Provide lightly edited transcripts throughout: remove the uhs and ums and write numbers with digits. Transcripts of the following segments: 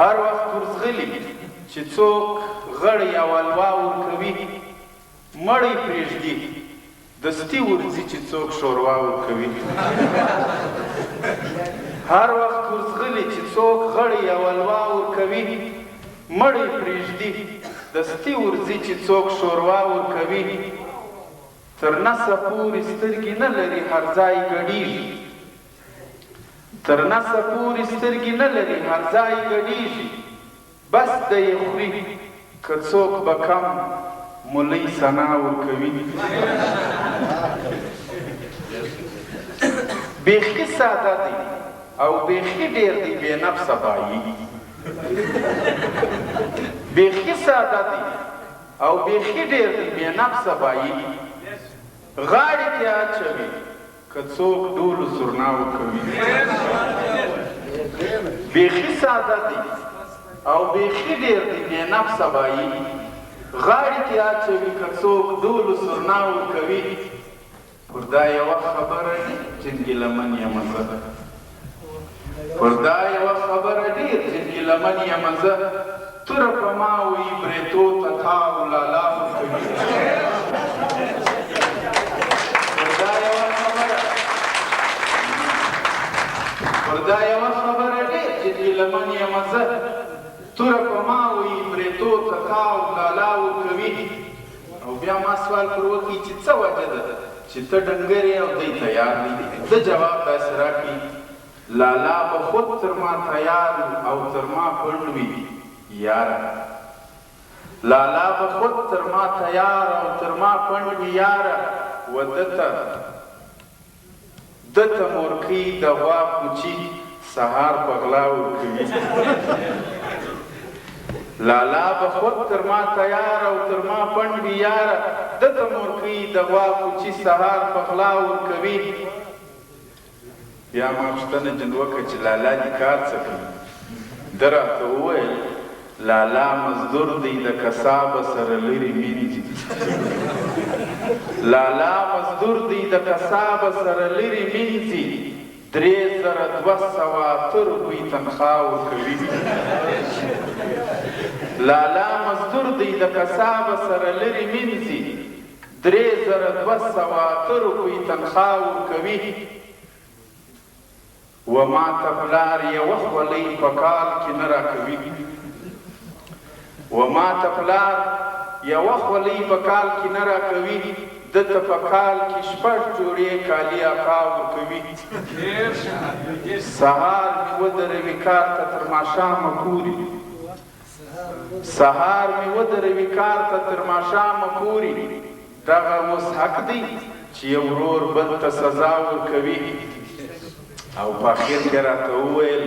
هر وخت ورځغلي چې څوک غړی او الوا ورکوي مړی پرېږدي دستي ورځي چې څوک شوروا ورکوي هر وخت ورځغلي چې څوک غړی او الوا ورکوي مړی پرېږدي دستي ورځي چې څوک شوروا ورکوي تر نسه پورې سترګې نه لري هر ځای ګډېږي تر نسه پورې سترګې نه لري هر ځای ګډېږي بس د یې خوري که څوک به کم مولۍ ثنا ورکوي بیخي ساده دی او بیخي ډېر دی بې نفسه بایي بیخي ساده دی او بیخي ډېر دی بې نفسه بایي غاړې کې اچوي که څوک ډولو سرنا ورکوي بیخي ساده دی او بیخي ډېر دی بې نفسه بایي غاړې کې اچوي که څوک ډولو سرنا ورکوي پر دا یوه خبره جنګي لمن یمه زه پر دا یوه خبره ډېر جنګي لمن یمه زه توره په ما وي برېتو ته تاو لالا ورکوي پر دا یوه خبره ډېر جدي لمن یمه زه توره په ما وي برېتو ته تاو لالا ورکوي او بیا ما سوال پر وکړي چې څه وجه ده چې ته ډنګر یې او دی تیار دی ده جواب داسې راکړي لالا به خود تر ما تیار او تر ما پنډ وي یاره لالا به خود تر ما تیار او تر ما پنډ وي یاره و دته مورکۍ د غوا کوچي سهار په غلا ورکوي لالا به خود تر ما تیار او تر ما پنډ وي یاره دته مورکۍ د غوا کوچي سهار په غلا ورکوي بیا ما پوښتنه جن وکړه چې لالا دې کار څه کوي ده راته وویل لالا مزدور دی د کسابه سره لرې مینځي لالا مزدور دی د کسابه سره لرې مینځي 3200 روپۍ تنخوا ورکوي لالا مزدور دی د کسابه سره لرې مینځي 3200 روپۍ تنخوا ورکوي و ما ته پلار یوه خولۍ په کال کې نه راکوي و ما ته پلار یوه خولۍ په کال کې نه راکوي دته په کال کې 6 جوړې کالي اقا ورکوي سهار مې ودروي کار ته تر ماښامه پورې سهار مې ودروي کار ته تر ماښامه پورې دغه اوس حق دی چې یو ورور بل ته سزا ورکوي او په اخر کې راته وویل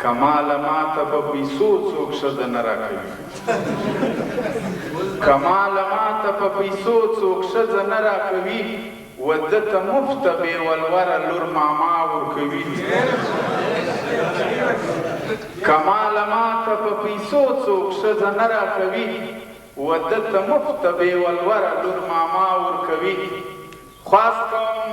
کماله ماته په پیسو څوک ښځه نه راکوي کماله ماته په پیسو څوک ښځه نه راکوي و دته مفته بې ولوره لور ماما ورکوي کماله ماته په پیسو څوک ښځه نه راکوي و دته مفته بې ولوره لور ماما ورکوي خواست کوم